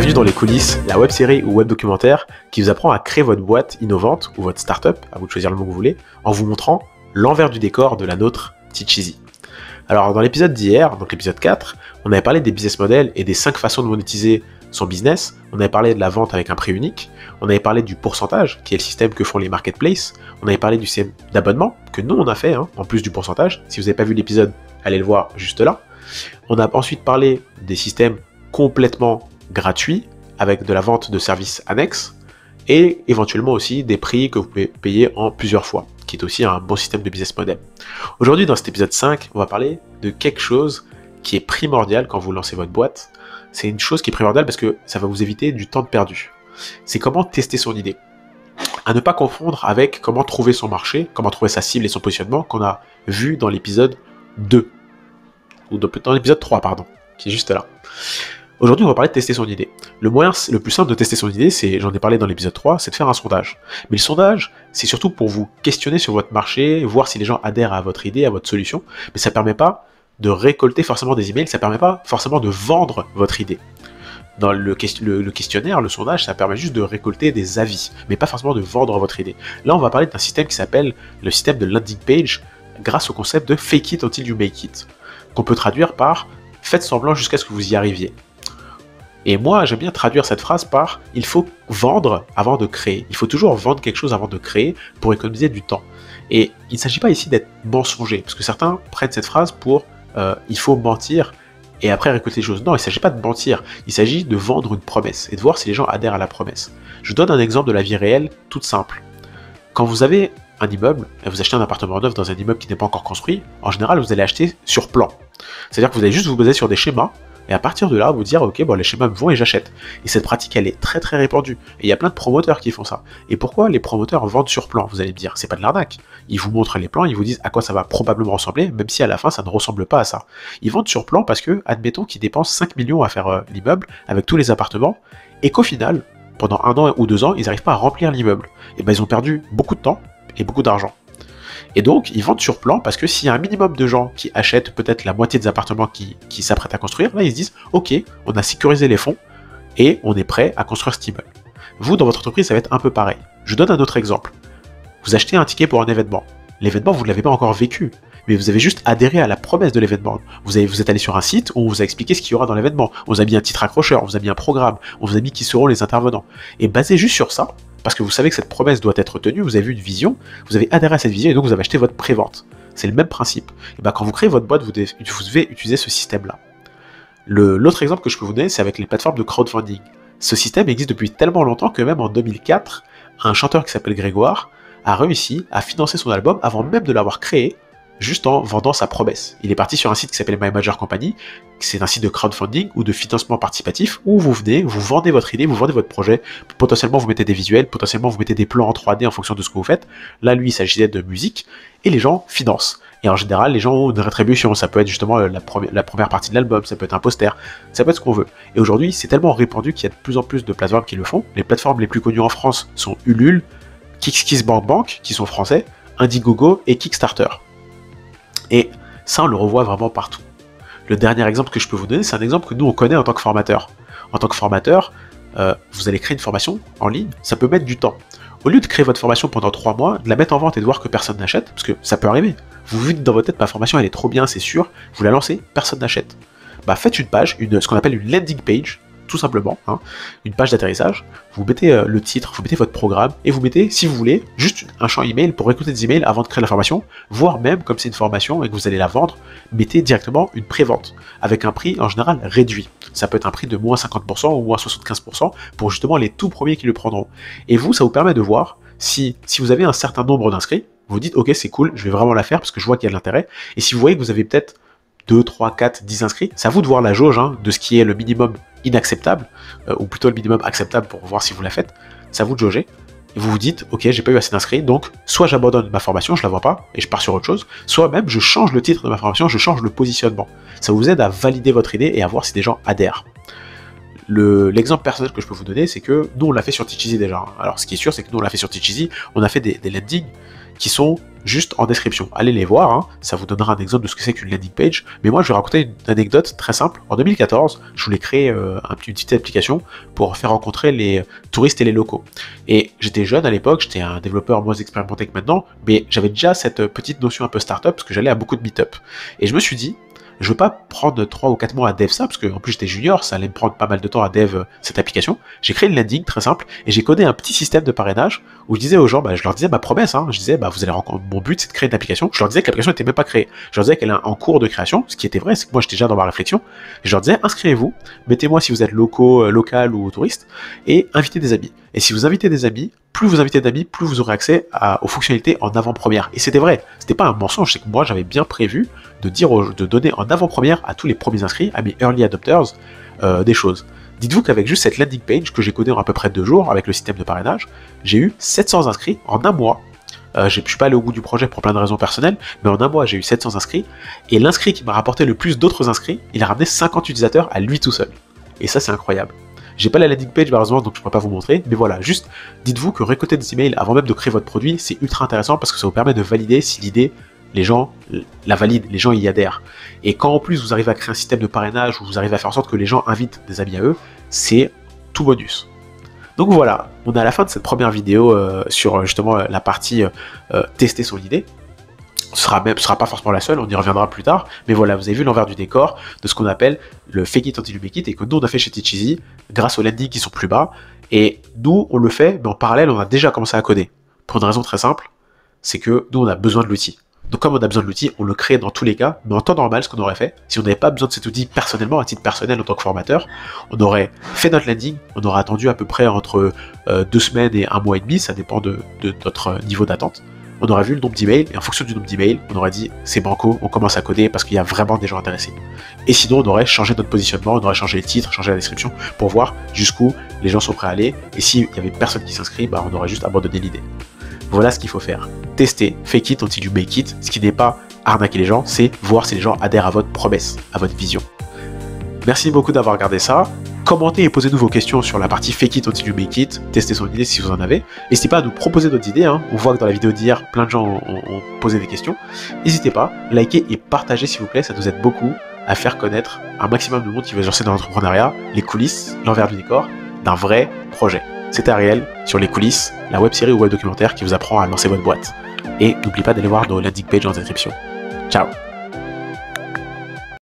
Bienvenue dans Les Coulisses, la web-série ou web-documentaire qui vous apprend à créer votre boîte innovante ou votre startup, à vous de choisir le mot que vous voulez, en vous montrant l'envers du décor de la nôtre, Teacheasy. Alors dans l'épisode d'hier, donc l'épisode 4, on avait parlé des business models et des 5 façons de monétiser son business, on avait parlé de la vente avec un prix unique, on avait parlé du pourcentage, qui est le système que font les marketplaces, on avait parlé du système d'abonnement, que nous on a fait, en plus du pourcentage. Si vous n'avez pas vu l'épisode, allez le voir juste là. On a ensuite parlé des systèmes complètement gratuits, avec de la vente de services annexes, et éventuellement aussi des prix que vous pouvez payer en plusieurs fois, qui est aussi un bon système de business model. Aujourd'hui, dans cet épisode 5, on va parler de quelque chose qui est primordial quand vous lancez votre boîte. C'est une chose qui est primordiale parce que ça va vous éviter du temps perdu. C'est comment tester son idée. À ne pas confondre avec comment trouver son marché, comment trouver sa cible et son positionnement qu'on a vu dans l'épisode 2. Ou dans l'épisode 3, pardon, qui est juste là. Aujourd'hui, on va parler de tester son idée. Le moyen le plus simple de tester son idée, j'en ai parlé dans l'épisode 3, c'est de faire un sondage. Mais le sondage, c'est surtout pour vous questionner sur votre marché, voir si les gens adhèrent à votre idée, à votre solution, mais ça ne permet pas de récolter forcément des emails, ça ne permet pas forcément de vendre votre idée. Dans le questionnaire, le sondage, ça permet juste de récolter des avis, mais pas forcément de vendre votre idée. Là, on va parler d'un système qui s'appelle le système de landing page, grâce au concept de fake it until you make it, qu'on peut traduire par faites semblant jusqu'à ce que vous y arriviez. Et moi, j'aime bien traduire cette phrase par « il faut vendre avant de créer ». Il faut toujours vendre quelque chose avant de créer pour économiser du temps. Et il ne s'agit pas ici d'être mensonger, parce que certains prennent cette phrase pour « il faut mentir et après récolter les choses ». Non, il ne s'agit pas de mentir, il s'agit de vendre une promesse et de voir si les gens adhèrent à la promesse. Je donne un exemple de la vie réelle, toute simple. Quand vous avez un immeuble, et vous achetez un appartement neuf dans un immeuble qui n'est pas encore construit, en général, vous allez acheter sur plan. C'est-à-dire que vous allez juste vous baser sur des schémas, et à partir de là, vous dire, ok, bon, les schémas me vont et j'achète. Et cette pratique, elle est très très répandue. Et il y a plein de promoteurs qui font ça. Et pourquoi les promoteurs vendent sur plan? Vous allez me dire, c'est pas de l'arnaque. Ils vous montrent les plans, ils vous disent à quoi ça va probablement ressembler, même si à la fin, ça ne ressemble pas à ça. Ils vendent sur plan parce que, admettons qu'ils dépensent 5 millions à faire l'immeuble, avec tous les appartements, et qu'au final, pendant 1 an ou 2 ans, ils n'arrivent pas à remplir l'immeuble. Et ben, ils ont perdu beaucoup de temps et beaucoup d'argent. Et donc, ils vendent sur plan parce que s'il y a un minimum de gens qui achètent peut-être la moitié des appartements qui s'apprêtent à construire, là, ils se disent « Ok, on a sécurisé les fonds et on est prêt à construire cet immeuble. » Vous, dans votre entreprise, ça va être un peu pareil. Je donne un autre exemple. Vous achetez un ticket pour un événement. L'événement, vous ne l'avez pas encore vécu, mais vous avez juste adhéré à la promesse de l'événement. Vous êtes allé sur un site où on vous a expliqué ce qu'il y aura dans l'événement. On vous a mis un titre accrocheur, on vous a mis un programme, on vous a mis qui seront les intervenants. Et basé juste sur ça, parce que vous savez que cette promesse doit être tenue, vous avez vu une vision, vous avez adhéré à cette vision et donc vous avez acheté votre prévente. C'est le même principe. Et ben quand vous créez votre boîte, vous devez utiliser ce système-là. L'autre exemple que je peux vous donner, c'est avec les plateformes de crowdfunding. Ce système existe depuis tellement longtemps que même en 2004, un chanteur qui s'appelle Grégoire a réussi à financer son album avant même de l'avoir créé, juste en vendant sa promesse. Il est parti sur un site qui s'appelle My Major Company, c'est un site de crowdfunding ou de financement participatif où vous venez, vous vendez votre idée, vous vendez votre projet, potentiellement vous mettez des visuels, potentiellement vous mettez des plans en 3D en fonction de ce que vous faites. Là, lui, il s'agissait de musique et les gens financent. Et en général, les gens ont une rétribution, ça peut être justement la première partie de l'album, ça peut être un poster, ça peut être ce qu'on veut. Et aujourd'hui, c'est tellement répandu qu'il y a de plus en plus de plateformes qui le font. Les plateformes les plus connues en France sont Ulule, KissKissBankBank, qui sont français, Indiegogo et Kickstarter. Et ça, on le revoit vraiment partout. Le dernier exemple que je peux vous donner, c'est un exemple que nous, on connaît en tant que formateur. En tant que formateur, vous allez créer une formation en ligne, ça peut mettre du temps. Au lieu de créer votre formation pendant 3 mois, de la mettre en vente et de voir que personne n'achète, parce que ça peut arriver, vous vous dites dans votre tête, ma formation, elle est trop bien, c'est sûr, vous la lancez, personne n'achète. Bah, faites une page, ce qu'on appelle une landing page, tout simplement, une page d'atterrissage, vous mettez le titre, vous mettez votre programme, et vous mettez, si vous voulez, juste un champ email pour récolter des emails avant de créer la formation, voire même, comme c'est une formation et que vous allez la vendre, mettez directement une prévente, avec un prix en général réduit. Ça peut être un prix de moins 50% ou moins 75% pour justement les tout premiers qui le prendront. Et vous, ça vous permet de voir si vous avez un certain nombre d'inscrits, vous dites, ok, c'est cool, je vais vraiment la faire parce que je vois qu'il y a de l'intérêt, et si vous voyez que vous avez peut-être 2, 3, 4, 10 inscrits, c'est à vous de voir la jauge de ce qui est le minimum inacceptable, ou plutôt le minimum acceptable pour voir si vous la faites, c'est à vous de jauger, et vous vous dites, ok, j'ai pas eu assez d'inscrits, donc soit j'abandonne ma formation, je la vois pas, et je pars sur autre chose, soit même je change le titre de ma formation, je change le positionnement. Ça vous aide à valider votre idée et à voir si des gens adhèrent. L'exemple personnel que je peux vous donner, c'est que nous on l'a fait sur Teacheasy déjà. Alors ce qui est sûr, c'est que nous on l'a fait sur Teacheasy, on a fait des landings qui sont juste en description. Allez les voir, hein, ça vous donnera un exemple de ce que c'est qu'une landing page. Mais moi, je vais raconter une anecdote très simple. En 2014, je voulais créer une petite application pour faire rencontrer les touristes et les locaux. Et j'étais jeune à l'époque, j'étais un développeur moins expérimenté que maintenant, mais j'avais déjà cette petite notion un peu startup parce que j'allais à beaucoup de meet-up. Et je me suis dit, je veux pas prendre 3 ou 4 mois à dev ça, parce que en plus j'étais junior, ça allait me prendre pas mal de temps à dev cette application. J'ai créé une landing très simple, et j'ai codé un petit système de parrainage, où je disais aux gens, je leur disais ma promesse, hein, je disais, vous allez rencontrer, mon but c'est de créer une application. Je leur disais que l'application n'était même pas créée. Je leur disais qu'elle est en cours de création, ce qui était vrai, c'est que moi j'étais déjà dans ma réflexion. Et je leur disais, inscrivez-vous, mettez-moi si vous êtes local ou touriste, et invitez des amis. Et si vous invitez des amis, plus vous invitez d'amis, plus vous aurez accès aux fonctionnalités en avant-première. Et c'était vrai, c'était pas un mensonge, c'est que moi j'avais bien prévu de donner en avant-première à tous les premiers inscrits, à mes early adopters, des choses. Dites-vous qu'avec juste cette landing page que j'ai codée en à peu près 2 jours avec le système de parrainage, j'ai eu 700 inscrits en un mois. Je suis pas allé au bout du projet pour plein de raisons personnelles, mais en un mois j'ai eu 700 inscrits, et l'inscrit qui m'a rapporté le plus d'autres inscrits, il a ramené 50 utilisateurs à lui tout seul. Et ça c'est incroyable. J'ai pas la landing page malheureusement, donc je pourrais pas vous montrer, mais voilà, juste dites-vous que récolter des emails avant même de créer votre produit, c'est ultra intéressant parce que ça vous permet de valider si l'idée, les gens la valident, les gens y adhèrent. Et quand en plus vous arrivez à créer un système de parrainage où vous arrivez à faire en sorte que les gens invitent des amis à eux, c'est tout bonus. Donc voilà, on est à la fin de cette première vidéo sur justement la partie tester son idée. Ce sera pas forcément la seule, on y reviendra plus tard, mais voilà, vous avez vu l'envers du décor de ce qu'on appelle le fake it until you make it, et que nous on a fait chez Teach Easy grâce aux landings qui sont plus bas, et nous on le fait, mais en parallèle on a déjà commencé à coder, pour une raison très simple, c'est que nous on a besoin de l'outil. Donc comme on a besoin de l'outil, on le crée dans tous les cas, mais en temps normal, ce qu'on aurait fait, si on n'avait pas besoin de cet outil personnellement, à titre personnel en tant que formateur, on aurait fait notre landing, on aurait attendu à peu près entre 2 semaines et 1 mois et demi, ça dépend de notre niveau d'attente. On aurait vu le nombre d'emails, et en fonction du nombre d'emails, on aurait dit c'est banco, on commence à coder parce qu'il y a vraiment des gens intéressés. Et sinon, on aurait changé notre positionnement, on aurait changé les titres, changé la description, pour voir jusqu'où les gens sont prêts à aller, et s'il y avait personne qui s'inscrit, on aurait juste abandonné l'idée. Voilà ce qu'il faut faire. Tester, fake it until you make it, ce qui n'est pas arnaquer les gens, c'est voir si les gens adhèrent à votre promesse, à votre vision. Merci beaucoup d'avoir regardé ça. Commentez et posez-nous vos questions sur la partie fake it until you make it, testez son idée si vous en avez. N'hésitez pas à nous proposer d'autres idées, hein. On voit que dans la vidéo d'hier, plein de gens ont posé des questions. N'hésitez pas, likez et partagez s'il vous plaît, ça nous aide beaucoup à faire connaître un maximum de monde qui veut se lancer dans l'entrepreneuriat, les coulisses, l'envers du décor d'un vrai projet. C'était Ariel sur les coulisses, la web série ou web documentaire qui vous apprend à lancer votre boîte. Et n'oubliez pas d'aller voir nos landing pages en description. Ciao!